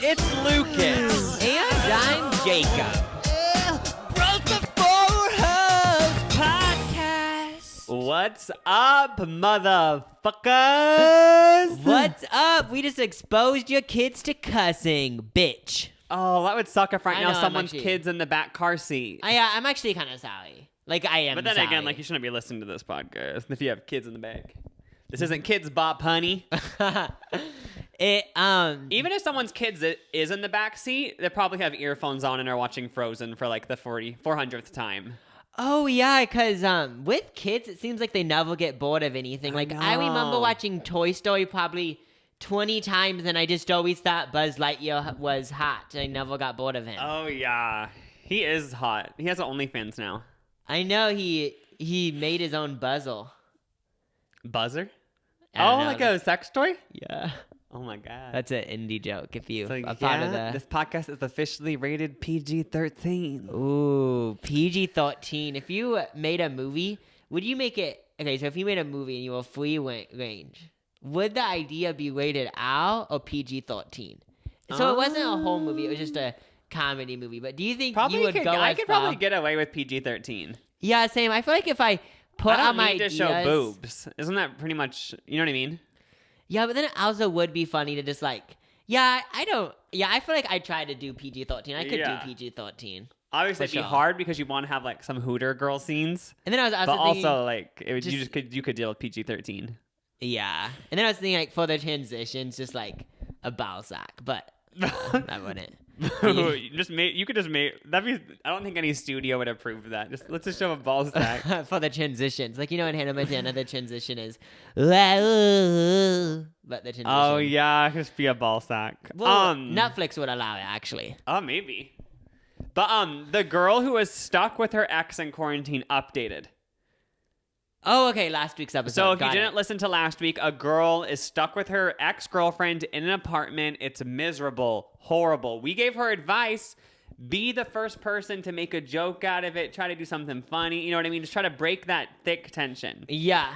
It's Lucas. And I'm Jacob. Podcast. What's up, motherfuckers? What's up? We just exposed your kids to cussing, bitch. Oh, that would suck if right I now know, someone's kid's in the back car seat. I'm actually kind of sorry. Like, I am But then sorry. again, like, you shouldn't be listening to this podcast if you have kids in the back. This isn't Kids Bop, honey. Even if someone's kids is in the back seat, they probably have earphones on and are watching Frozen for like the 400th time. Oh, yeah, because with kids, it seems like they never get bored of anything. Like, I remember watching Toy Story probably 20 times, and I just always thought Buzz Lightyear was hot. I never got bored of him. Oh, yeah. He is hot. He has an OnlyFans now. I know he made his own Buzzle. Buzzer? I don't know. Like a sex toy? Yeah. Oh, my God. That's an indie joke if you So, are part of the... This podcast is officially rated PG-13. Ooh, PG-13. If you made a movie, would you make it... Okay, so if you made a movie and you were free range, would the idea be rated R or PG-13? So it wasn't a whole movie, it was just a comedy movie. But do you think you would go I as could far? probably get away with PG-13. Yeah, same. I feel like if I put I on don't my need to ideas... show boobs. Isn't that pretty much... You know what I mean? Yeah, but then it also would be funny to just like... I feel like I tried to do PG-13. I could do PG-13. Obviously, it'd be hard because you want to have like some Hooter girl scenes. And then I was also but thinking... also like you could deal with PG-13. Yeah. And then I was thinking, like, for the transitions, just, like, a ball sack. But I wouldn't. You could just make... That'd be... I don't think any studio would approve of that. Let's just show a ball sack. For the transitions. Like, you know in Hannah Montana, the transition is... But the transition... Oh, yeah. Just be a ball sack. Well, Netflix would allow it, actually. Oh, maybe. But the girl who was stuck with her ex in quarantine updated. Oh, okay, last week's episode. So if you didn't listen to last week, a girl is stuck with her ex-girlfriend in an apartment. It's miserable, horrible. We gave her advice. Be the first person to make a joke out of it. Try to do something funny. You know what I mean? Just try to break that thick tension. Yeah.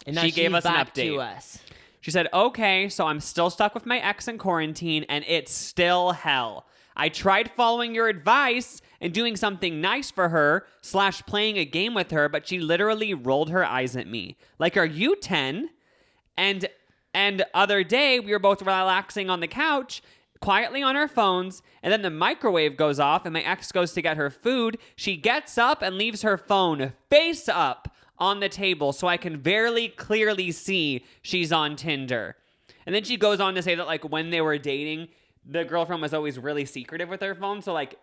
And now she gave us an back update. to us. She said, okay, so I'm still stuck with my ex in quarantine, and it's still hell. I tried following your advice and doing something nice for her / playing a game with her, but she literally rolled her eyes at me. Like, are you 10? And other day, we were both relaxing on the couch, quietly on our phones, and then the microwave goes off, and my ex goes to get her food. She gets up and leaves her phone face up on the table, so I can very clearly see she's on Tinder. And then she goes on to say that, like, when they were dating, the girlfriend was always really secretive with her phone, so like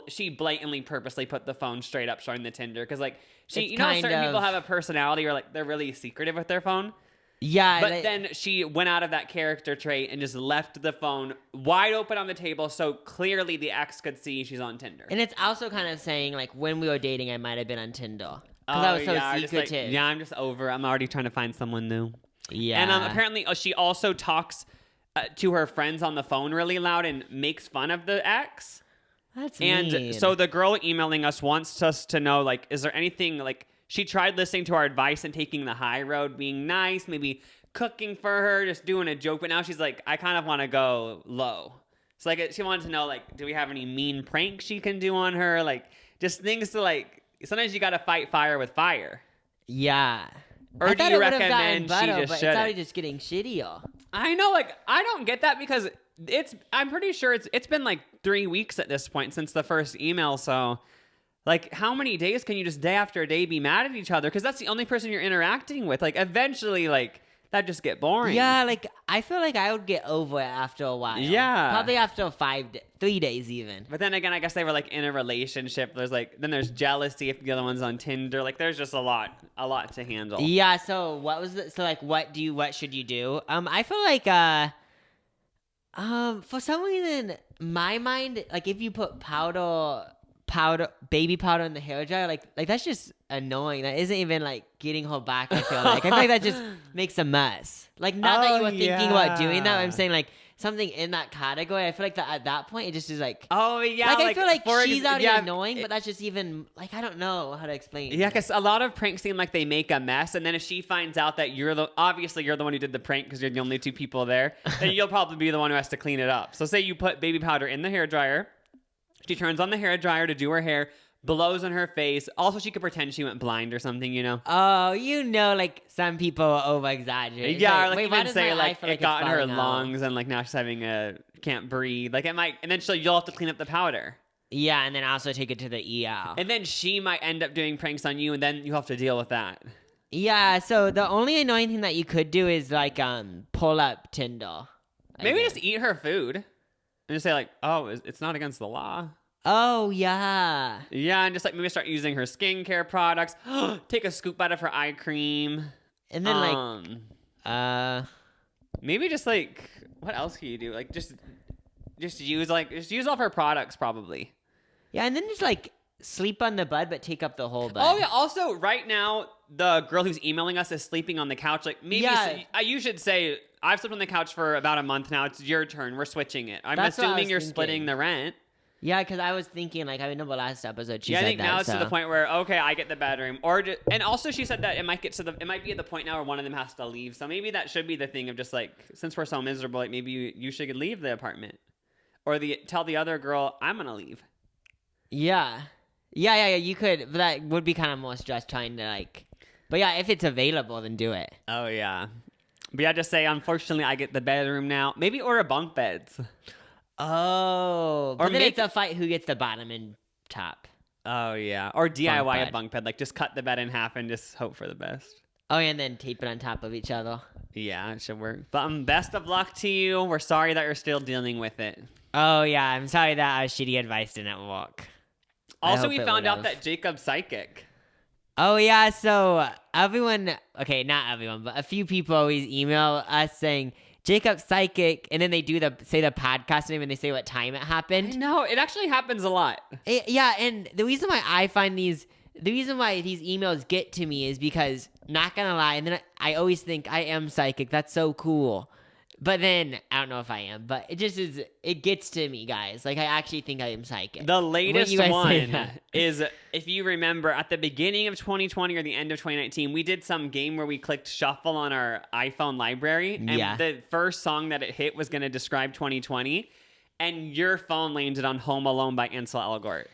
she blatantly purposely put the phone straight up showing the Tinder because like certain people have a personality or like they're really secretive with their phone. Yeah, but then she went out of that character trait and just left the phone wide open on the table so clearly the ex could see she's on Tinder. And it's also kind of saying like when we were dating, I might have been on Tinder because I was so secretive. I'm just over. I'm already trying to find someone new. Yeah, and apparently she also talks to her friends on the phone really loud and makes fun of the ex. That's and mean. So the girl emailing us wants us to know, like, is there anything, like, she tried listening to our advice and taking the high road, being nice, maybe cooking for her, just doing a joke, but now she's like, I kind of want to go low. So, like, she wanted to know, like, do we have any mean pranks she can do on her? Like, just things to, like, sometimes you got to fight fire with fire. Yeah. Or do you recommend she just It's already just getting shittier. I know, like, I don't get that because I'm pretty sure it's been like 3 weeks at this point since the first email. So, like, how many days can you just day after day be mad at each other? Because that's the only person you're interacting with. Like, eventually, like, that just get boring. Yeah, like, I feel like I would get over it after a while. Yeah. Probably after 3 days even. But then again, I guess they were, like, in a relationship. There's jealousy if the other one's on Tinder. Like, there's just a lot to handle. Yeah, so what should you do? I feel like, for some reason, my mind, like, if you put baby powder in the hair dryer, like that's just annoying. That isn't even like getting her back. I feel like that just makes a mess. Like not that you were thinking about doing that. I'm saying like something in that category. I feel like that at that point it just is like. Oh yeah, Like I feel like she's already yeah, annoying, but that's just even like I don't know how to explain. Yeah, because a lot of pranks seem like they make a mess, and then if she finds out that you're the one who did the prank because you're the only two people there, then you'll probably be the one who has to clean it up. So say you put baby powder in the hairdryer, she turns on the hairdryer to do her hair, blows on her face. Also, she could pretend she went blind or something, you know. Oh, like some people over exaggerate. Yeah, like, or why even does say my eye like feel it got in her falling out? lungs, and like now she's having can't breathe. Like it might, and then you'll have to clean up the powder. Yeah, and then also take it to the ER. And then she might end up doing pranks on you, and then you have to deal with that. Yeah, so the only annoying thing that you could do is like pull up Tinder. Maybe just eat her food and just say like, oh, it's not against the law. Oh yeah. Yeah, and just like maybe start using her skincare products. Take a scoop out of her eye cream. And then maybe just like what else can you do? Like just use all her products probably. yeah, and then just like sleep on the bed but take up the whole bed. Oh yeah. Also, right now the girl who's emailing us is sleeping on the couch. Like maybe you should say I've slept on the couch for about a month now. It's your turn. We're switching it. I'm That's what I assuming was you're thinking. splitting the rent. Yeah, because I was thinking like I remember last episode she said that. I think now it's so. to the point where okay, I get the bedroom, and also she said that it might be at the point now where one of them has to leave. So maybe that should be the thing of just like since we're so miserable, like maybe you should leave the apartment, or tell the other girl I'm gonna leave. Yeah. You could, but that would be kind of more stress trying to like. But yeah, if it's available, then do it. Oh yeah, but yeah, just say unfortunately I get the bedroom now. Maybe order bunk beds. Oh, but then it's a fight who gets the bottom and top. Oh yeah, or DIY a bunk bed, like just cut the bed in half and just hope for the best. Oh, and then tape it on top of each other. Yeah, it should work. But best of luck to you. We're sorry that you're still dealing with it. Oh yeah, I'm sorry that our shitty advice didn't work. Also, we found out that Jacob's psychic. Oh yeah, so okay, not everyone, but a few people always email us saying Jacob's psychic, and then they say the podcast name and they say what time it happened. No, it actually happens a lot. Yeah, and the reason why these emails get to me is because, not gonna lie, and then I always think I am psychic. That's so cool. But then, I don't know if I am, but it just is, it gets to me, guys. Like, I actually think I am psychic. The latest one is, if you remember, at the beginning of 2020 or the end of 2019, we did some game where we clicked shuffle on our iPhone library. And the first song that it hit was going to describe 2020. And your phone landed on Home Alone by Ansel Elgort.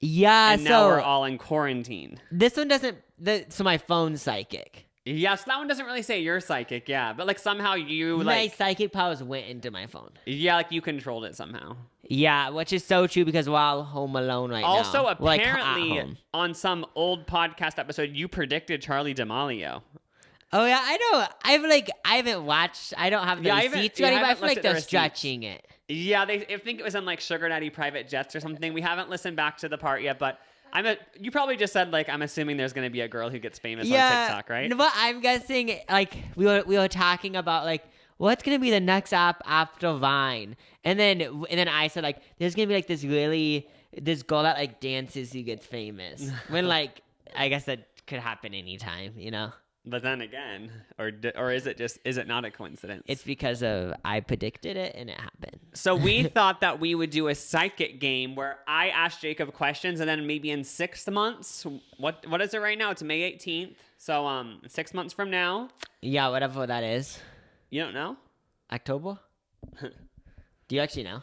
Yeah, and now we're all in quarantine. This one doesn't, so my phone's psychic. Yes, that one doesn't really say you're psychic, yeah. But, like, somehow you, my psychic powers went into my phone. Yeah, like, you controlled it somehow. Yeah, which is so true because we're all home alone right now. Also, apparently, on some old podcast episode, you predicted Charlie D'Amelio. Oh, yeah, I know. I haven't watched. I don't have the receipts ready, but I feel like they're stretching it. Yeah, I think it was in, like, Sugar Daddy Private Jets or something. We haven't listened back to the part yet, but... you probably just said, like, I'm assuming there's going to be a girl who gets famous on TikTok, right? But I'm guessing, like, we were talking about, like, what's going to be the next app after Vine? And then I said, like, there's going to be, like, this girl that, like, dances who gets famous. When, like, I guess that could happen anytime, you know? But then again, or is it not a coincidence? It's because I predicted it and it happened. So we thought that we would do a psychic game where I ask Jacob questions, and then maybe in 6 months, what is it right now? It's May 18th. So 6 months from now. Yeah, whatever that is. You don't know? October? Do you actually know?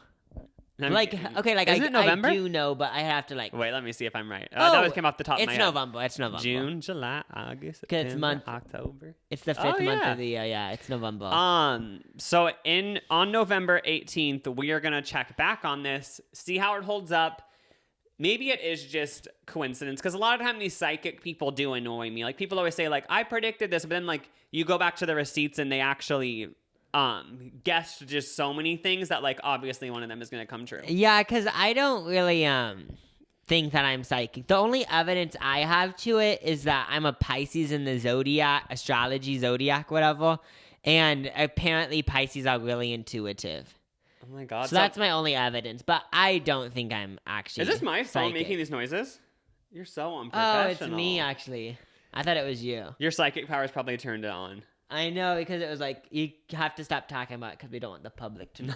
Isn't it November? I do know, but I have to like. Wait, let me see if I'm right. That came off the top of my head. It's November. June, July, August, September, October. It's the 5th month of the year. Yeah, it's November. So on November 18th, we are gonna check back on this, see how it holds up. Maybe it is just coincidence, because a lot of time these psychic people do annoy me. Like, people always say, like, I predicted this, but then, like, you go back to the receipts and they actually guessed just so many things that, like, obviously one of them is going to come true. Yeah, because I don't really think that I'm psychic. The only evidence I have to it is that I'm a Pisces in the astrology zodiac, whatever, and apparently Pisces are really intuitive. Oh my god. So that's my only evidence, but I don't think I'm actually Is this my phone psychic. making these noises? You're so unprofessional. Oh, it's me, actually. I thought it was you. Your psychic power is probably turned on. I know, because it was like, you have to stop talking about it because we don't want the public to know.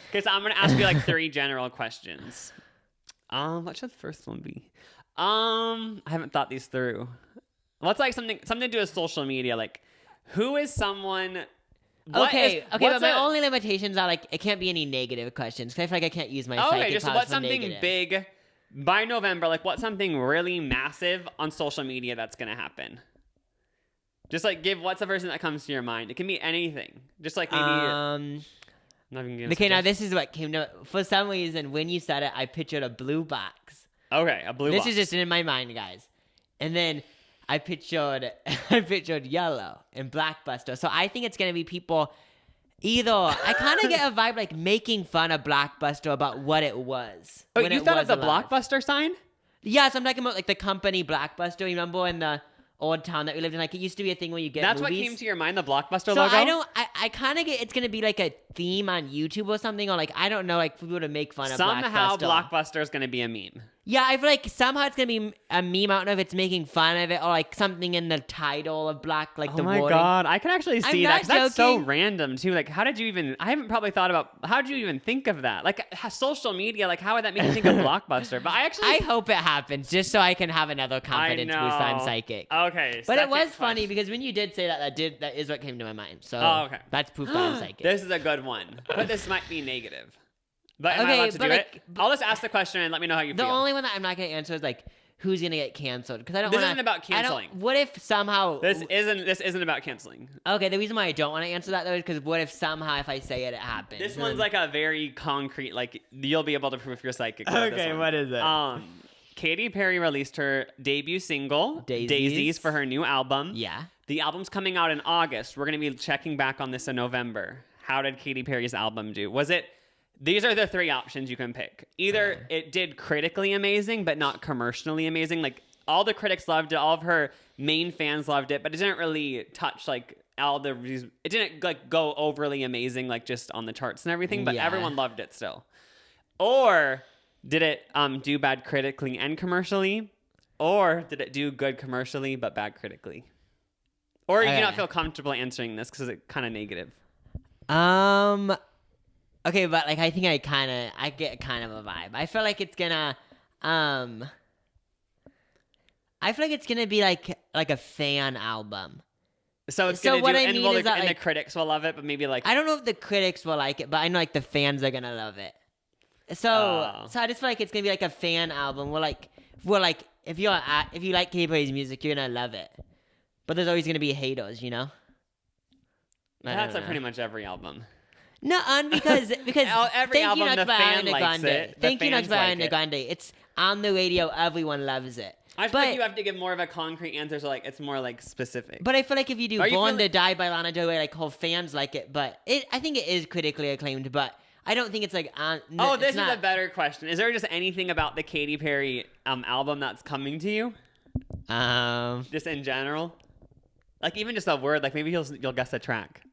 Okay, so I'm going to ask you like 3 general questions. What should the first one be? I haven't thought these through. What's like something to do with social media? Like, who is someone... But my only limitations are like, it can't be any negative questions, because I feel like I can't use my psychic powers what's for something negative. big by November? Like, what's something really massive on social media that's going to happen? Just like what's the first thing that comes to your mind? It can be anything. Just like maybe... Okay, now this is what came to... For some reason, when you said it, I pictured a blue box. Okay, a blue box. This is just in my mind, guys. And then I pictured yellow and Blockbuster. So I think it's going to be people either... I kind of get a vibe like making fun of Blockbuster about what it was. Oh, you thought of the Blockbuster sign? Yeah, so I'm talking about like the company Blockbuster. You remember in the old town that we lived in? Like, it used to be a thing where you get That's movies. what came to your mind, the Blockbuster so logo? I kind of get it's going to be like a theme on YouTube or something, or like, I don't know, like for people to make fun of Somehow Blockbuster. Blockbuster is going to be a meme. Yeah, I feel like somehow it's going to be a meme. I don't know if it's making fun of it or like something in the title of the wording. Oh my God, I can actually see that. 'Cause that's so joking. random too. Like, how did you even, I haven't probably thought about, how did you even think of that? Like, social media, like how would that make you think of Blockbuster? But I hope it happens just so I can have another confidence boost that I'm psychic. Okay. But it was funny because when you did say that is what came to my mind. So okay. That's proof that I'm psychic. This is a good one. But this might be negative. But am I Okay, allowed to but do like- it? I'll just ask the question and let me know how you The feel. only one that I'm not going to answer is like, who's going to get canceled? Because I don't This wanna, isn't about canceling. What if somehow... This isn't about canceling. Okay, the reason why I don't want to answer that though is because what if somehow if I say it, it happens? This one's like a very concrete, like you'll be able to prove you're psychic. with this one. what is it? Katy Perry released her debut single, Daisies, for her new album. Yeah. The album's coming out in August. We're going to be checking back on this in November. How did Katy Perry's album do? These are the 3 options you can pick. Either it did critically amazing, but not commercially amazing. Like, all the critics loved it. All of her main fans loved it, but it didn't really touch, like, it didn't, like, go overly amazing, like, just on the charts and everything, but everyone loved it still. Or did it do bad critically and commercially? Or did it do good commercially, but bad critically? Or you do not feel comfortable answering this because it's kind of negative. Okay, but like I think I get kind of a vibe. I feel like it's gonna be like a fan album. So it's So gonna what do, I and, mean well, is that, and the like- critics will love it, but maybe like I don't know if the critics will like it, but I know like the fans are gonna love it. So I just feel like it's gonna be like a fan album where like if you like Katy Perry's music, you're gonna love it. But there's always gonna be haters, you know. that's like pretty much every album. No, because Every Thank You album, Next the by fan Ariana likes Grande. it. The Thank You Next fans by like Ariana it. Grande. It's on the radio. Everyone loves it. I feel like you have to give more of a concrete answer, so like it's more like specific. But I feel like if you do Are you Born feeling- to Die by Lana Del Rey, like whole fans like it. But I think it is critically acclaimed. But I don't think it's like on. this it's is a better question. Is there just anything about the Katy Perry album that's coming to you? Just in general, like even just a word, like maybe you'll guess a track.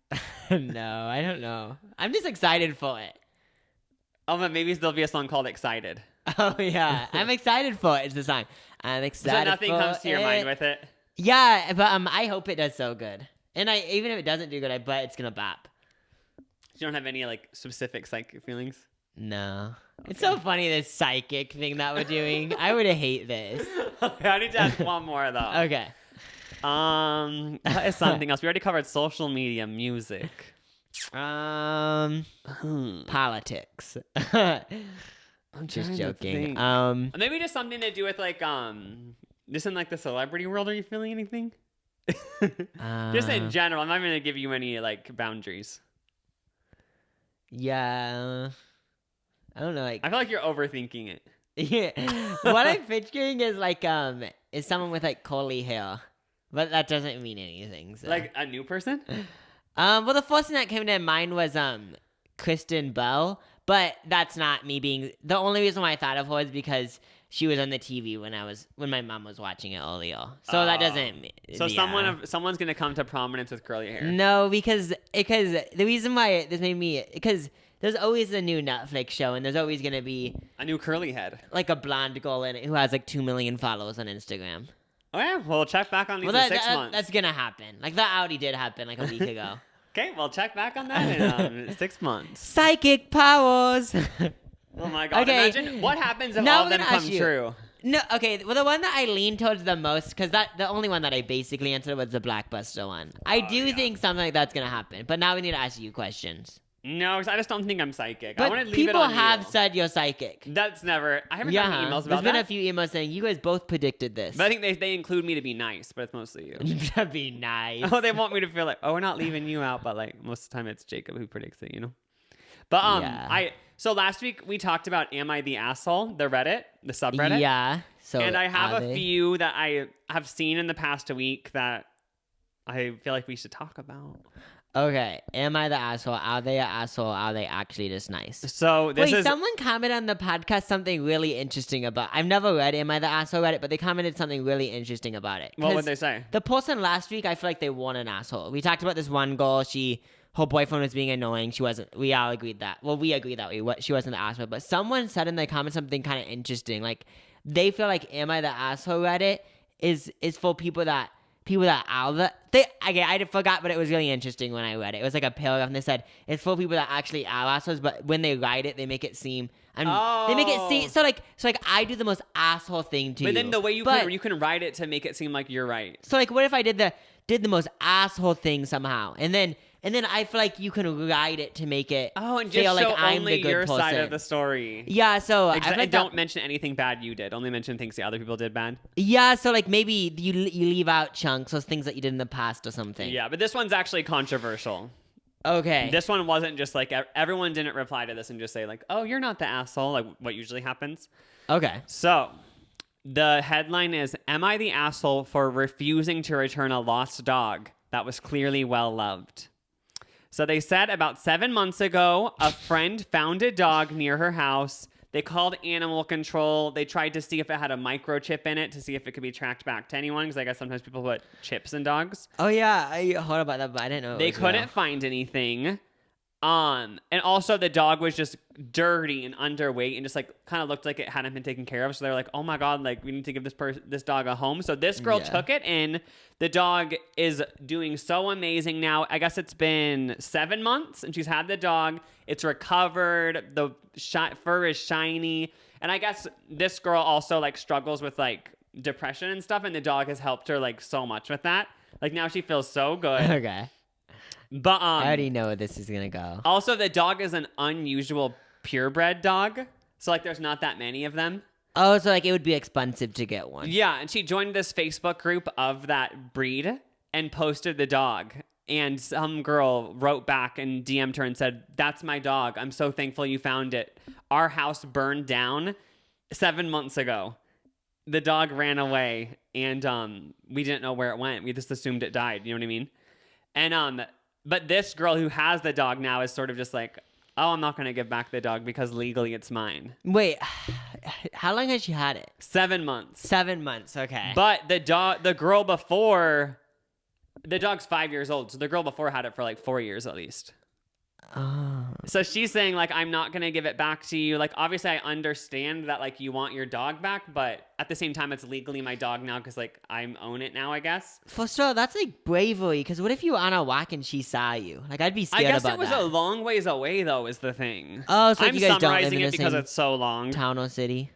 No, I don't know. I'm just excited for it. Oh, but maybe there'll be a song called "Excited." Oh yeah, I'm excited for it. It's the song. I'm excited. So nothing for comes to your it. mind with it. Yeah, but I hope it does so good. And even if it doesn't do good, I bet it's gonna bop. You don't have any like specific psychic feelings? No. Okay. It's so funny, this psychic thing that we're doing. I would hate this. I need to ask one more though. Okay. That is something else. We already covered social media, music. Politics. I'm just joking. Maybe just something to do with like just in like the celebrity world. Are you feeling anything? Just in general. I'm not going to give you any like boundaries. Yeah. I don't know. Like, I feel like you're overthinking it. Yeah. What I'm picturing is like is someone with like curly hair, but that doesn't mean anything. So. Like a new person? Well, the first thing that came to mind was Kristen Bell, but that's not me being. The only reason why I thought of her is because she was on the TV when my mom was watching it earlier. So that doesn't. So yeah. someone's gonna come to prominence with curly hair. No, because the reason why this made me because there's always a new Netflix show and there's always gonna be a new curly head, like a blonde girl in it who has like 2 million followers on Instagram. Oh yeah, we'll check back on these Well, in 6 months. that's gonna happen. Like that already did happen like a week ago. Okay, we'll check back on that in 6 months. Psychic powers. Oh my god! Okay. Imagine what happens if Now all I'm of them gonna come ask you. true. No, okay. Well, the one that I lean towards the most, because the only one that I basically answered was the Blockbuster one. I do think something like that's gonna happen. But now we need to ask you questions. No, because I just don't think I'm psychic. But I want to leave it people on have you. said you're psychic. That's never. I haven't Yeah, gotten emails there's about been that. a few emails saying you guys both predicted this. But I think they include me to be nice, but it's mostly you. That'd be nice. Oh, they want me to feel like, oh, we're not leaving you out, but like most of the time it's Jacob who predicts it, you know. But Yeah. so last week we talked about "Am I the Asshole?" the Reddit, the subreddit. Yeah. So And I have are a they? few that I have seen in the past week that I feel like we should talk about. Okay. Am I the asshole? Are they an asshole? Are they actually just nice? So this Wait, is someone commented on the podcast something really interesting about. I've never read Am I the Asshole Reddit, but they commented something really interesting about it. what would 'Cause they say? The person last week, I feel like they won an asshole. We talked about this one girl. Her boyfriend was being annoying. She wasn't. We all agreed that. Well, we agreed that she wasn't the asshole. But someone said in the comments something kind of interesting. Like they feel like Am I the Asshole Reddit is for people that are the I forgot, but it was really interesting when I read it. It was like a paragraph, and they said it's for people that actually are assholes, but when they write it, they make it seem. They make it seem so like I do the most asshole thing to you. But then the way you But- can write it to make it seem like you're right. So like, what if I did the most asshole thing somehow, and then I feel like you can write it to make it And feel just like show I'm only the good your person. side of the story. Yeah, so I feel like Don't mention anything bad you did. Only mention things the other people did bad. Yeah, so like maybe you leave out chunks of things that you did in the past or something. Yeah, but this one's actually controversial. Okay. This one wasn't just like everyone didn't reply to this and just say like, "Oh, you're not the asshole," like what usually happens. Okay. So, the headline is, "Am I the asshole for refusing to return a lost dog that was clearly well loved?" So they said about 7 months ago, a friend found a dog near her house. They called animal control. They tried to see if it had a microchip in it to see if it could be tracked back to anyone, because I guess sometimes people put chips in dogs. Oh yeah, I heard about that, but I didn't know. They couldn't find anything. And also the dog was just dirty and underweight and just like kind of looked like it hadn't been taken care of. So they're like, "Oh my god, like we need to give this dog a home." So this girl took it in. The dog is doing so amazing now. I guess it's been 7 months and she's had the dog. It's recovered. The fur is shiny. And I guess this girl also like struggles with like depression and stuff, and the dog has helped her like so much with that. Like now she feels so good. Okay. But I already know where this is gonna go. also the dog is an unusual purebred dog. So like there's not that many of them. Oh, so like it would be expensive to get one. Yeah, and she joined this Facebook group of that breed and posted the dog. And some girl wrote back and DM'd her and said, "That's my dog. I'm so thankful you found it. Our house burned down 7 months ago. The dog ran away and we didn't know where it went. We just assumed it died." You know what I mean? And but this girl who has the dog now is sort of just like, "Oh, I'm not going to give back the dog because legally it's mine." Wait, how long has she had it? 7 months. 7 months. Okay. But the girl before, the dog's 5 years old. So the girl before had it for like 4 years at least. Oh. So she's saying like, "I'm not going to give it back to you." Like, obviously I understand that like you want your dog back, but at the same time it's legally my dog now because like I own it now, I guess. For sure, that's like bravery. Because what if you were on a walk and she saw you? Like I'd be scared I guess about it was that. a long ways away though is the thing. Oh, so like I'm you guys don't live summarizing in it the because same it's so long. town or city?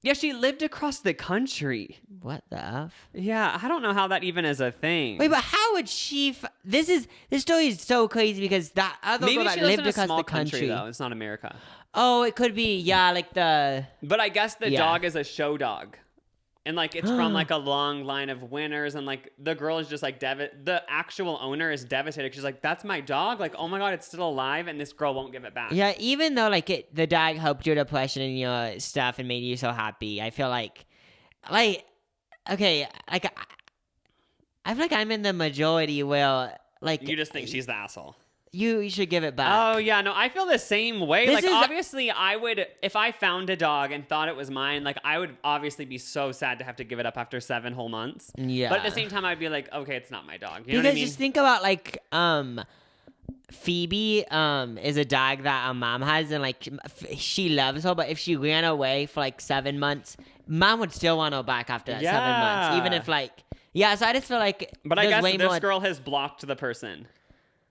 Yeah, she lived across the country. What the f? Yeah, I don't know how that even is a thing. Wait, but how would she? This story is so crazy because that other Maybe girl she that lives lived in a across small the country. though. It's not America. Oh, it could be. Yeah, like the. But I guess the Yeah. dog is a show dog. And like it's from like a long line of winners, and like the girl is just like the actual owner is devastated. She's like, "That's my dog. Like, oh my god, it's still alive," and this girl won't give it back. Yeah, even though like the dog helped your depression and your stuff and made you so happy, I feel like, okay, like I feel like I'm in the majority where like You just think she's the asshole. you should give it back. Oh yeah, no, I feel the same way. This Like is- obviously I would, if I found a dog and thought it was mine, like I would obviously be so sad to have to give it up after 7 whole months. Yeah. But at the same time I'd be like, okay, it's not my dog. You know Because what I mean? just think about like Phoebe is a dog that our mom has, and like she loves her, but if she ran away for like 7 months mom would still want to go back after that 7 months, even if like, yeah. So I just feel like, but I guess way this more... girl has blocked the person.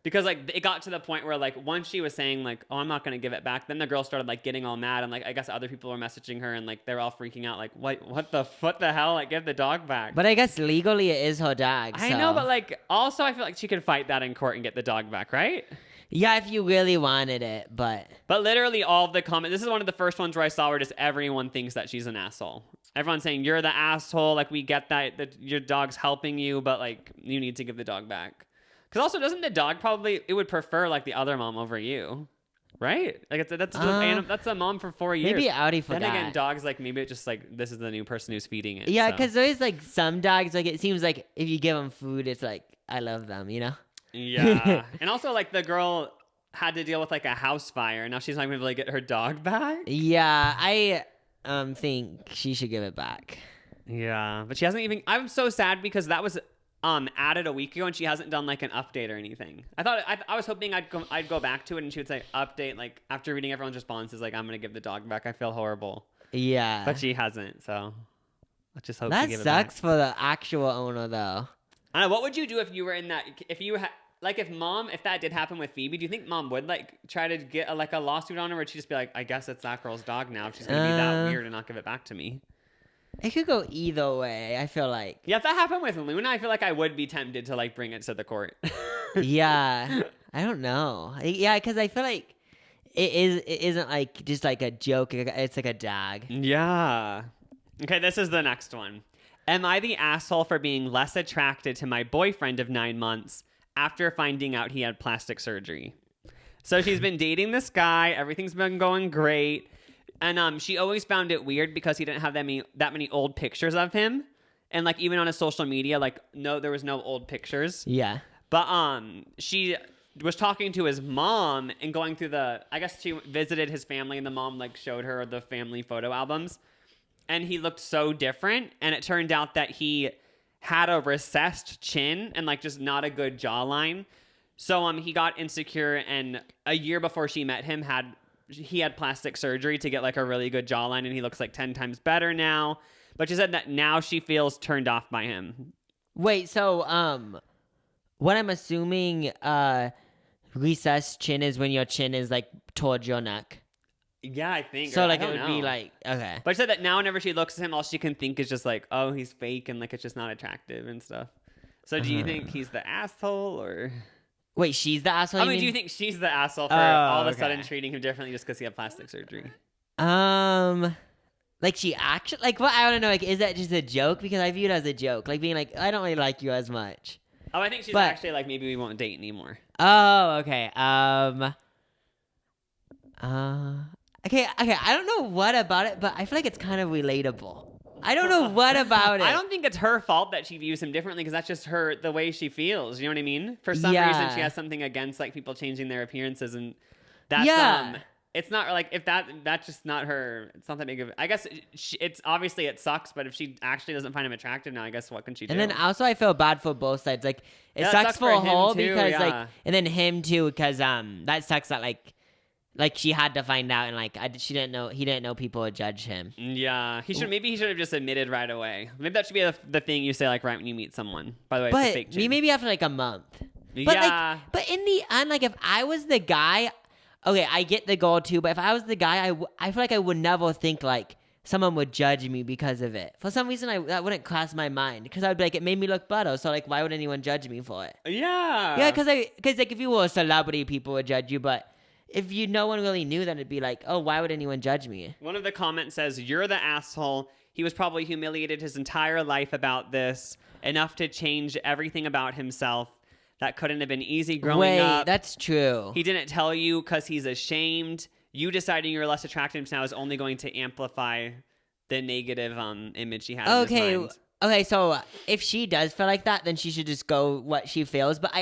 Because, like, it got to the point where, like, once she was saying, like, oh, I'm not going to give it back, then the girl started, like, getting all mad. And, like, I guess other people were messaging her and, like, they're all freaking out. Like, what the hell? Like, give the dog back. But I guess legally it is her dog. I so. know, but, like, also I feel like she could fight that in court and get the dog back, right? Yeah, if you really wanted it, but... But literally all of the comments, this is one of the first ones where I saw where just everyone thinks that she's an asshole. Everyone's saying, you're the asshole. Like, we get that your dog's helping you, but, like, you need to give the dog back. Because also, doesn't the dog probably, it would prefer, like, the other mom over you, right? Like, that's a mom for 4 years. Maybe Audi forgot. Then again, dogs, like, maybe it's just, like, this is the new person who's feeding it. Yeah, so. because there's, like, some dogs, like, it seems like if you give them food, it's like, I love them, you know? Yeah. And also, like, the girl had to deal with, like, a house fire. Now she's not going to be able to get her dog back. Yeah, I think she should give it back. Yeah, but she hasn't even, I'm so sad because that was... added a week ago and she hasn't done like an update or anything. I was hoping I'd go back to it and she would say update, like after reading everyone's responses, like I'm gonna give the dog back. I feel horrible. Yeah, but she hasn't. So let's just hope that she give it back. sucks for the actual owner though. I don't know. What would you do if you were in that? If you had like if that did happen with Phoebe, do you think mom would like try to get a lawsuit on her, or would she just be like, I guess it's that girl's dog now. If she's gonna be that weird and not give it back to me. It could go either way, I feel like. Yeah, if that happened with Luna, I feel like I would be tempted to, like, bring it to the court. Yeah. I don't know. Yeah, because I feel like it isn't, like, just, like, a joke. It's, like, a dog. Yeah. Okay, this is the next one. Am I the asshole for being less attracted to my boyfriend of 9 months after finding out he had plastic surgery? So she's been dating this guy. Everything's been going great. And she always found it weird because he didn't have that many old pictures of him. And, like, even on his social media, like, no, there was no old pictures. Yeah. But she was talking to his mom and going through I guess she visited his family and the mom, like, showed her the family photo albums. And he looked so different. And it turned out that he had a recessed chin and, like, just not a good jawline. So he got insecure, and a year before she met him, he had plastic surgery to get like a really good jawline, and he looks like 10 times better now. But she said that now she feels turned off by him. Wait, so what I'm assuming recessed chin is when your chin is like towards your neck. Yeah, I think. So like it would be like, okay. But she said that now whenever she looks at him, all she can think is just like, oh, he's fake, and like it's just not attractive and stuff. So do you think he's the asshole, or? Wait, she's the asshole? I mean, do you think she's the asshole for all of a sudden treating him differently just because he had plastic surgery? Like she actually, like what? I don't know. Like, is that just a joke? Because I view it as a joke, like being like, I don't really like you as much. Oh, I think she's actually like, maybe we won't date anymore. Oh, okay. Okay. I don't know what about it, but I feel like it's kind of relatable. I don't know what about it. I don't think it's her fault that she views him differently, because that's just the way she feels. You know what I mean? For some reason, she has something against like people changing their appearances, and that's it's not like if that's just not her. It's not that big of. I guess it's obviously it sucks, but if she actually doesn't find him attractive now, I guess what can she do? And then also I feel bad for both sides. Like it sucks for her because like, and then him too, because that sucks that like she had to find out, and like he didn't know people would judge him. Yeah, maybe he should have just admitted right away. Maybe that should be the thing you say like right when you meet someone. By the way, it's a fake chin. Maybe after like a month. But yeah. But in the end, like if I was the guy, okay, I get the goal too. But if I was the guy, I feel like I would never think like someone would judge me because of it. For some reason, that wouldn't cross my mind, because I would be like, it made me look better. So like, why would anyone judge me for it? Yeah. Yeah, because like if you were a celebrity, people would judge you, but. If no one really knew, then it'd be like, oh, why would anyone judge me? One of the comments says, you're the asshole. He was probably humiliated his entire life about this, enough to change everything about himself. That couldn't have been easy growing up. Wait, that's true. He didn't tell you because he's ashamed. You deciding you're less attractive now is only going to amplify the negative image he had in his mind. Okay, so if she does feel like that, then she should just go what she feels. But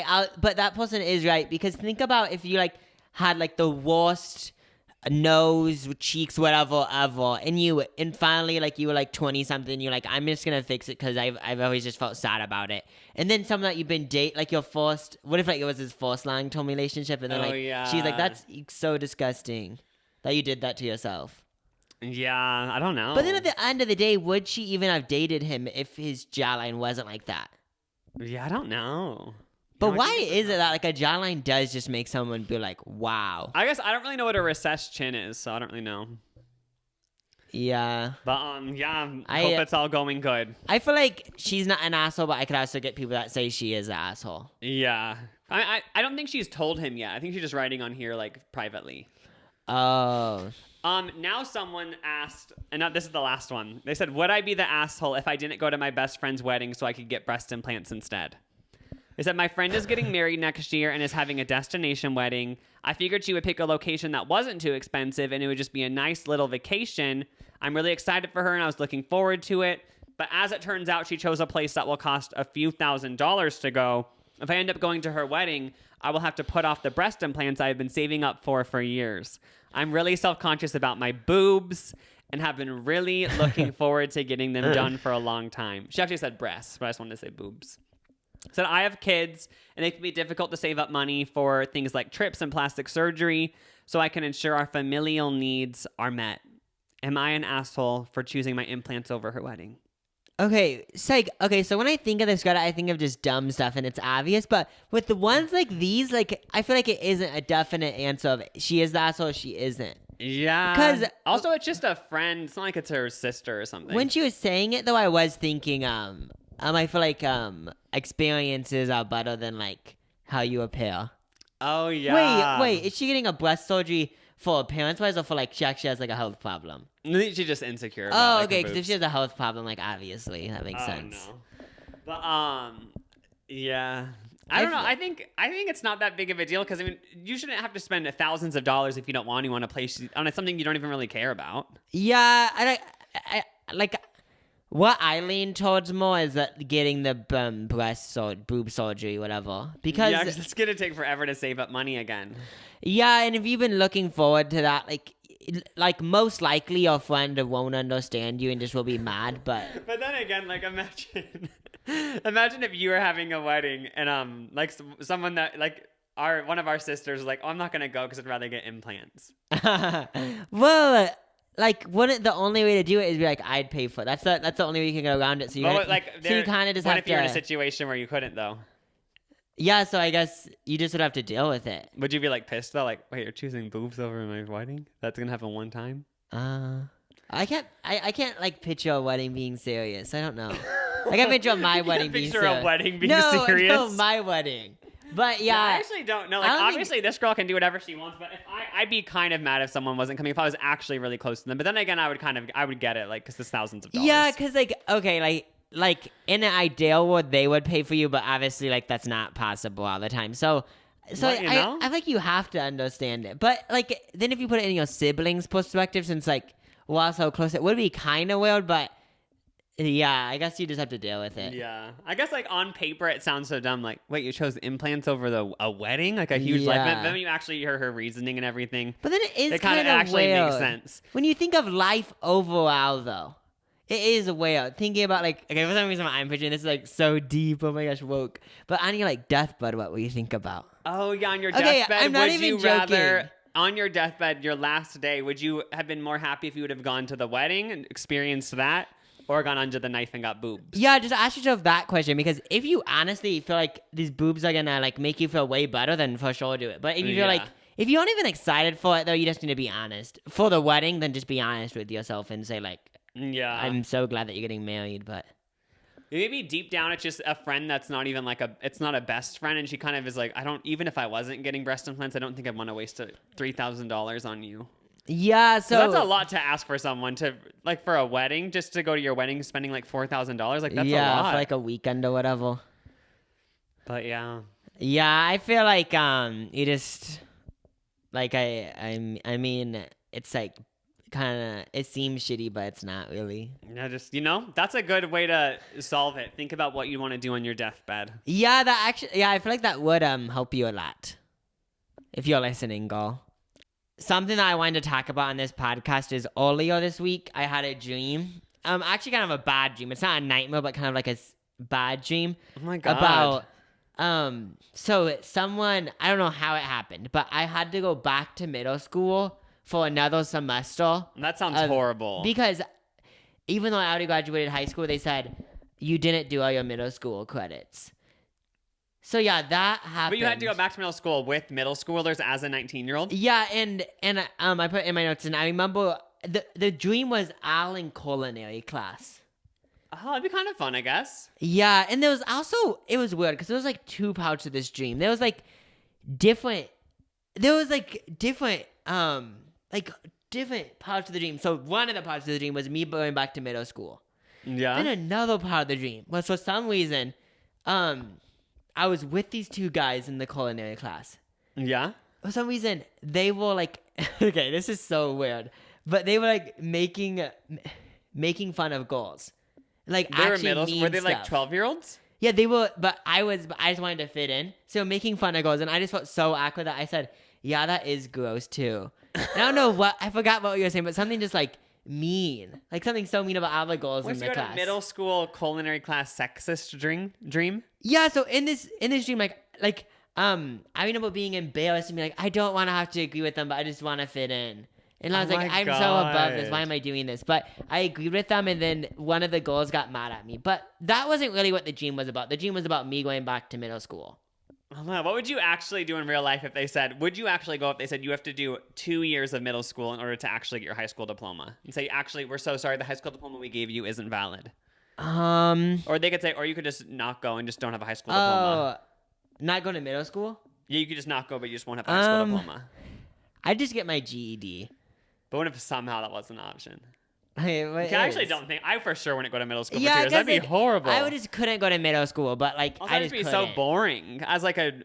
but that person is right, because think about if you like had like the worst nose, cheeks, whatever ever, and finally like you were like 20 something, you're like, I'm just gonna fix it because I've always just felt sad about it. And then someone that you've been like your first, what if like it was his first long-term relationship, and then she's like, that's so disgusting that you did that to yourself. Yeah, I don't know. But then at the end of the day, would she even have dated him if his jawline wasn't like that? Yeah, I don't know. But No, I why think it's is it that like a jawline does just make someone be like, wow? I guess I don't really know what a recessed chin is, so I don't really know. Yeah. But yeah, I hope it's all going good. I feel like she's not an asshole, but I could also get people that say she is an asshole. Yeah. I don't think she's told him yet. I think she's just writing on here like privately. Oh. Now someone asked, and this is the last one. They said, would I be the asshole if I didn't go to my best friend's wedding so I could get breast implants instead? They said, my friend is getting married next year and is having a destination wedding. I figured she would pick a location that wasn't too expensive and it would just be a nice little vacation. I'm really excited for her and I was looking forward to it. But as it turns out, she chose a place that will cost a few $1,000s to go. If I end up going to her wedding, I will have to put off the breast implants I've been saving up for years. I'm really self-conscious about my boobs and have been really looking forward to getting them done for a long time. She actually said breasts, but I just wanted to say boobs. Said I have kids, and it can be difficult to save up money for things like trips and plastic surgery, so I can ensure our familial needs are met. Am I an asshole for choosing my implants over her wedding? Okay, so when I think of this girl, I think of just dumb stuff, and it's obvious. But with the ones like these, like I feel like it isn't a definite answer of she is the asshole or she isn't. Yeah. Because also, it's just a friend. It's not like it's her sister or something. When she was saying it, though, I was thinking, I feel like experiences are better than like how you appear. Oh yeah. Wait, is she getting a breast surgery for appearance-wise or for like she actually has like a health problem? I think she's just insecure. Oh, about, okay. her Because if she has a health problem, like obviously that makes sense. No. But yeah. I don't know. I think it's not that big of a deal because I mean you shouldn't have to spend thousands of dollars if you don't want to on a place on something you don't even really care about. Yeah, I like. What I lean towards more is that getting the breast or boob surgery, whatever. Because yeah, 'cause it's gonna take forever to save up money again. Yeah, and if you've been looking forward to that, like most likely your friend won't understand you and just will be mad. But then again, like imagine if you were having a wedding and like someone that like one of our sisters was like, oh, I'm not gonna go because I'd rather get implants. Well. Like, wouldn't the only way to do it is be like, I'd pay for it. That's the only way you can go around it. So you kind of just have to. What if you're in a situation where you couldn't though? Yeah, so I guess you just would have to deal with it. Would you be like pissed though? Like, wait, you're choosing boobs over my wedding? That's gonna happen one time? I can't like picture a wedding being serious. I don't know. I can't picture my wedding being serious. Picture a wedding being serious? No, my wedding. But yeah, I actually don't know. Like, obviously, this girl can do whatever she wants. But if I'd be kind of mad if someone wasn't coming. If I was actually really close to them. But then again, I would get it, like, because it's thousands of dollars. Yeah, because like in an ideal world, they would pay for you, but obviously, like that's not possible all the time. So I feel like you have to understand it. But like then if you put it in your siblings' perspective, since like we're so close, it would be kind of weird, but. Yeah, I guess you just have to deal with it. Yeah. I guess, like, on paper, it sounds so dumb. Like, wait, you chose implants over a wedding? Like, a huge life event? Then when you actually hear her reasoning and everything. But then it kind of actually weird. Makes sense. When you think of life overall, though, it is weird. Thinking about, like, okay, for some reason I'm picturing this is, like, so deep. Oh, my gosh, woke. But on your, like, deathbed, what will you think about? Oh, yeah, on your deathbed, I'm not even joking. On your deathbed, your last day, would you have been more happy if you would have gone to the wedding and experienced that? Or gone under the knife and got boobs? Yeah, just ask yourself that question because if you honestly feel like these boobs are gonna like make you feel way better, then for sure do it. But if you feel like if you aren't even excited for it though, you just need to be honest. For the wedding, then just be honest with yourself and say like, yeah, I'm so glad that you're getting married, but maybe deep down it's just a friend that's not even like it's not a best friend, and she kind of is like, even if I wasn't getting breast implants, I don't think I'd want to waste $3,000 on you. Yeah, so that's a lot to ask for someone to like for a wedding, just to go to your wedding spending like $4,000. Like that's a lot for like a weekend or whatever. But yeah, I feel like you just like I mean it's like kind of it seems shitty, but it's not really. Yeah, just that's a good way to solve it. Think about what you want to do on your deathbed. Yeah, I feel like that would help you a lot if you're listening, girl. Something that I wanted to talk about on this podcast is earlier this week, I had a dream. Actually kind of a bad dream. It's not a nightmare, but kind of like a bad dream. Oh my God. About, so someone, I don't know how it happened, but I had to go back to middle school for another semester. That sounds horrible. Because even though I already graduated high school, they said you didn't do all your middle school credits. So yeah, that happened. But you had to go back to middle school with middle schoolers as a 19-year-old? Yeah, and I put in my notes, and I remember the dream was Alan culinary class. Oh, it'd be kind of fun, I guess. Yeah, and there was also, it was weird because there was like two parts of this dream. There was like different parts of the dream. So one of the parts of the dream was me going back to middle school. Yeah. Then another part of the dream was, for some reason, I was with these two guys in the culinary class. Yeah. For some reason, they were like, okay, this is so weird, but they were like making fun of girls. Like, They were actually mean were they like stuff. 12-year-olds? Yeah, they were, but I just wanted to fit in. So making fun of girls, and I just felt so awkward that I said, yeah, that is gross too. And I don't know I forgot what you were saying, but something just like mean. Like something so mean about other girls in the Go class. to middle school culinary class sexist dream? Yeah, so in this dream, I remember being embarrassed and being like, I don't want to have to agree with them, but I just want to fit in. And I was like, I'm so above this. Why am I doing this? But I agreed with them, and then one of the girls got mad at me. But that wasn't really what the dream was about. The dream was about me going back to middle school. Oh, man. What would you actually do in real life if they said, would you actually go if they said you have to do 2 years of middle school in order to actually get your high school diploma? And say, actually, we're so sorry, the high school diploma we gave you isn't valid. Or they could say, or you could just not go and just don't have a high school diploma. Not going to middle school? Yeah, you could just not go, but you just won't have a high school diploma. I'd just get my GED. But what if somehow that was an option? I actually don't think I for sure wouldn't go to middle school for 2 Yeah, years. That'd be horrible. I just couldn't go to middle school, but like Also, I that'd just be couldn't. so boring as like a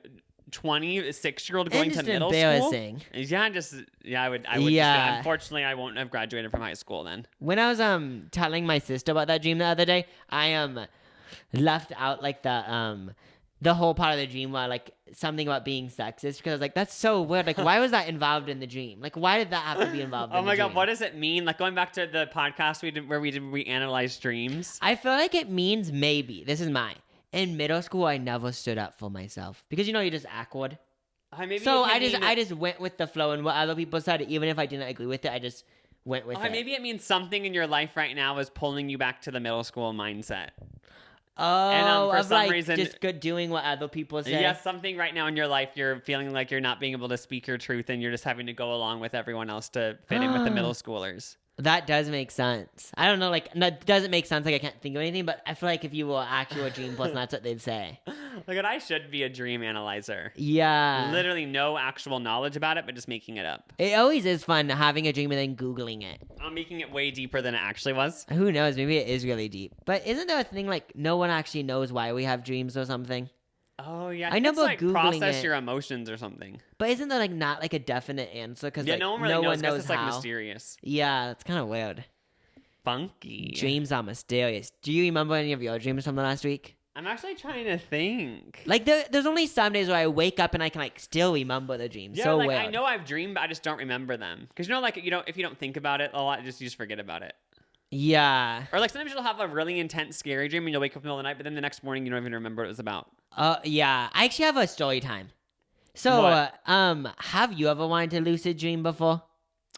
26-year-old going And to just middle embarrassing. school. Yeah, I would. Yeah. Unfortunately, I won't have graduated from high school then. When I was telling my sister about that dream the other day, I left out like the whole part of the dream where like something about being sexist, because I was like, that's so weird. Like, why was that involved in the dream? Like, why did that have to be involved in Oh the my dream? god, what does it mean? Like going back to the podcast we analyzed dreams. I feel like it means maybe, this is mine. In middle school, I never stood up for myself because you're just awkward. Maybe So it could I just went with the flow, and what other people said, even if I didn't agree with it, I just went with it. Maybe it means something in your life right now is pulling you back to the middle school mindset. Oh, And for of some like reason, just good doing what other people say. Yeah, something right now in your life you're feeling like you're not being able to speak your truth, and you're just having to go along with everyone else to fit in with the middle schoolers. That does make sense. I don't know, like, that doesn't make sense. Like, I can't think of anything, but I feel like if you were actually a dream person, that's what they'd say. Look, I should be a dream analyzer. Yeah. Literally no actual knowledge about it, but just making it up. It always is fun having a dream and then Googling it. I'm making it way deeper than it actually was. Who knows? Maybe it is really deep. But isn't there a thing like no one actually knows why we have dreams or something? Oh, yeah. I know it's about like Googling process it. your emotions or something. But isn't there like not like a definite answer? Because Yeah, like, no one really knows. knows It's how. like mysterious. Yeah, it's kind of weird. Funky. Dreams are mysterious. Do you remember any of your dreams from the last week? I'm actually trying to think. Like there's only some days where I wake up and I can like still remember the dream. Yeah, So like weird. I know I've dreamed, but I just don't remember them. Because if you don't think about it a lot, you just forget about it. Yeah. Or like sometimes you'll have a really intense, scary dream and you'll wake up in the middle of the night, but then the next morning you don't even remember what it was about. Yeah. I actually have a story time. So, What? have you ever wanted to lucid dream before?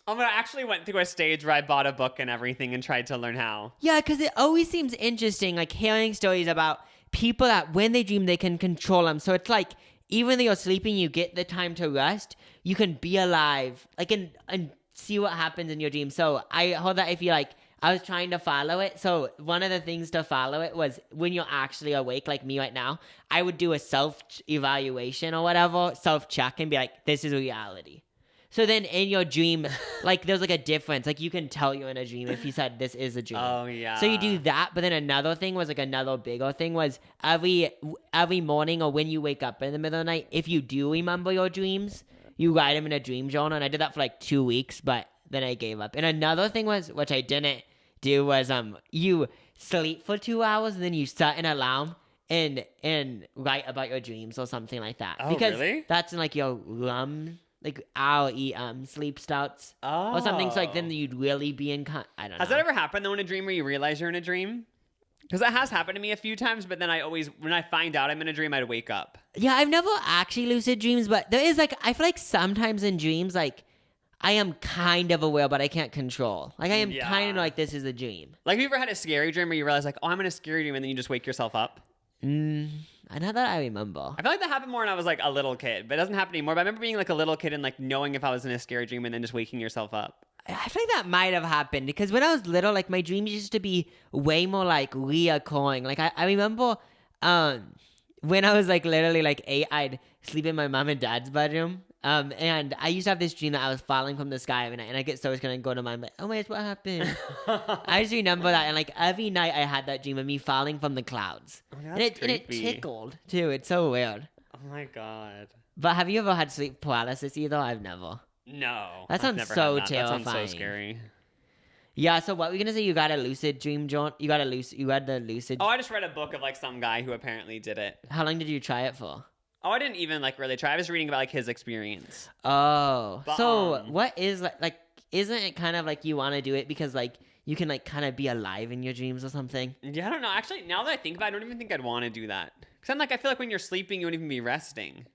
Oh, but I actually went through a stage where I bought a book and everything and tried to learn how. Yeah, because it always seems interesting, like hearing stories about people that when they dream, they can control them. So it's like, even though you're sleeping, you get the time to rest. You can be alive, like, and see what happens in your dream. So I heard that if you like, I was trying to follow it. So one of the things to follow it was when you're actually awake, like me right now, I would do a self-evaluation or whatever, self-check and be like, this is reality. So then in your dream, like there's like a difference. Like you can tell you're in a dream if you said this is a dream. Oh, yeah. So you do that. But then another thing was like another bigger thing was every morning or when you wake up in the middle of the night, if you do remember your dreams, you write them in a dream journal. And I did that for like 2 weeks, but then I gave up. And another thing was, which I didn't do, was you sleep for 2 hours and then you set an alarm and write about your dreams or something like that. Oh, because really? that's in like your like REM sleep starts or something. So like then you'd really be in I don't know. Has that ever happened though in a dream where you realize you're in a dream? Because that has happened to me a few times, but then when I find out I'm in a dream, I'd wake up. Yeah, I've never actually lucid dreams, but there is like, I feel like sometimes in dreams, like I am kind of aware, but I can't control. Like, I am Yeah. kind of like, this is a dream. Like, have you ever had a scary dream where you realize, like, oh, I'm in a scary dream, and then you just wake yourself up? Not that I remember. I feel like that happened more when I was, like, a little kid, but it doesn't happen anymore. But I remember being, like, a little kid and, like, knowing if I was in a scary dream and then just waking yourself up. I feel like that might have happened because when I was little, like, my dreams used to be way more, like, reoccurring. Like, I remember when I was, like, literally, like, 8, I'd sleep in my mom and dad's bedroom. And I used to have this dream that I was falling from the sky every night, and I get so it's gonna go to mind, like, oh my gosh, what happened? I just remember that, and like every night I had that dream of me falling from the clouds, and it tickled too. It's so weird. Oh my god! But have you ever had sleep paralysis either? I've never. No, that sounds so terrifying. That sounds so scary. Yeah. So what were you gonna say? You got a lucid dream, John? You had the lucid. Oh, I just read a book of like some guy who apparently did it. How long did you try it for? Oh, I didn't even like really try. I was reading about like his experience. Oh, but, so what is like? Isn't it kind of like you want to do it because like you can like kind of be alive in your dreams or something? Yeah, I don't know. Actually, now that I think about it, I don't even think I'd want to do that. Because I feel like when you're sleeping, you won't even be resting.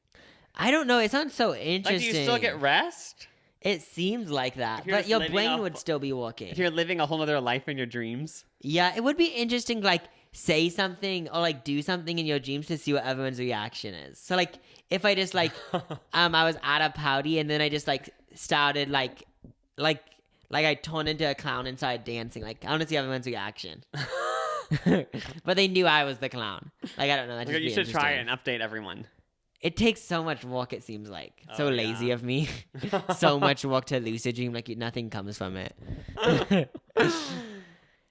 I don't know. It sounds so interesting. Like, do you still get rest? It seems like that, but your brain would still be working. If you're living a whole other life in your dreams. Yeah, it would be interesting, like, say something or, like, do something in your dreams to see what everyone's reaction is. So, like, if I just, like, I was at a party and then I just, like, started, like I turned into a clown and started dancing. Like, I want to see everyone's reaction. But they knew I was the clown. Like, I don't know. You should try it and update everyone. It takes so much work, it seems like. So lazy of me. So much work to lucid dream, like nothing comes from it.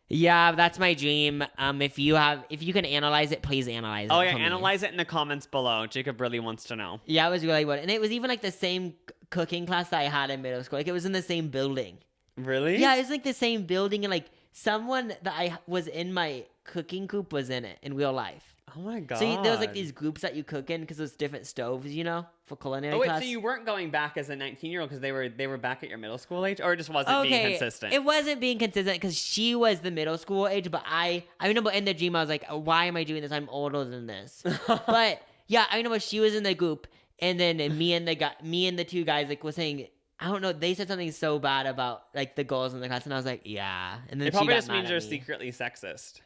Yeah, that's my dream. If you can analyze it, please analyze it. Oh yeah, analyze it in the comments below. Jacob really wants to know. Yeah, it was really good. And it was even like the same cooking class that I had in middle school. Like it was in the same building. Really? Yeah, it was like the same building, and like someone that I was in my cooking group was in it in real life. Oh my god! So there was like these groups that you cook in because there's different stoves, you know, for culinary class. So you weren't going back as a 19-year-old because they were back at your middle school age, or it just wasn't being consistent? It wasn't being consistent because she was the middle school age, but I remember in the dream I was like, why am I doing this? I'm older than this. But yeah, I remember she was in the group, and then me and the two guys like was saying, I don't know, they said something so bad about like the girls in the class, and I was like, yeah. And then it probably just means you're secretly sexist.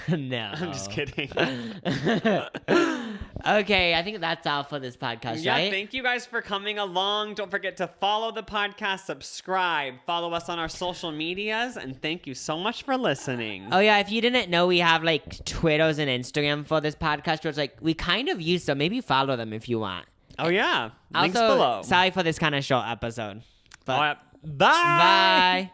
No. I'm just kidding. Okay, I think that's all for this podcast, yeah, right? Thank you guys for coming along. Don't forget to follow the podcast, subscribe, follow us on our social medias, and thank you so much for listening. Oh, yeah, if you didn't know, we have, like, Twitters and Instagram for this podcast, which, like, we kind of use, so maybe follow them if you want. Oh, yeah. Links also, below. Sorry for this kind of short episode. But Bye! Bye!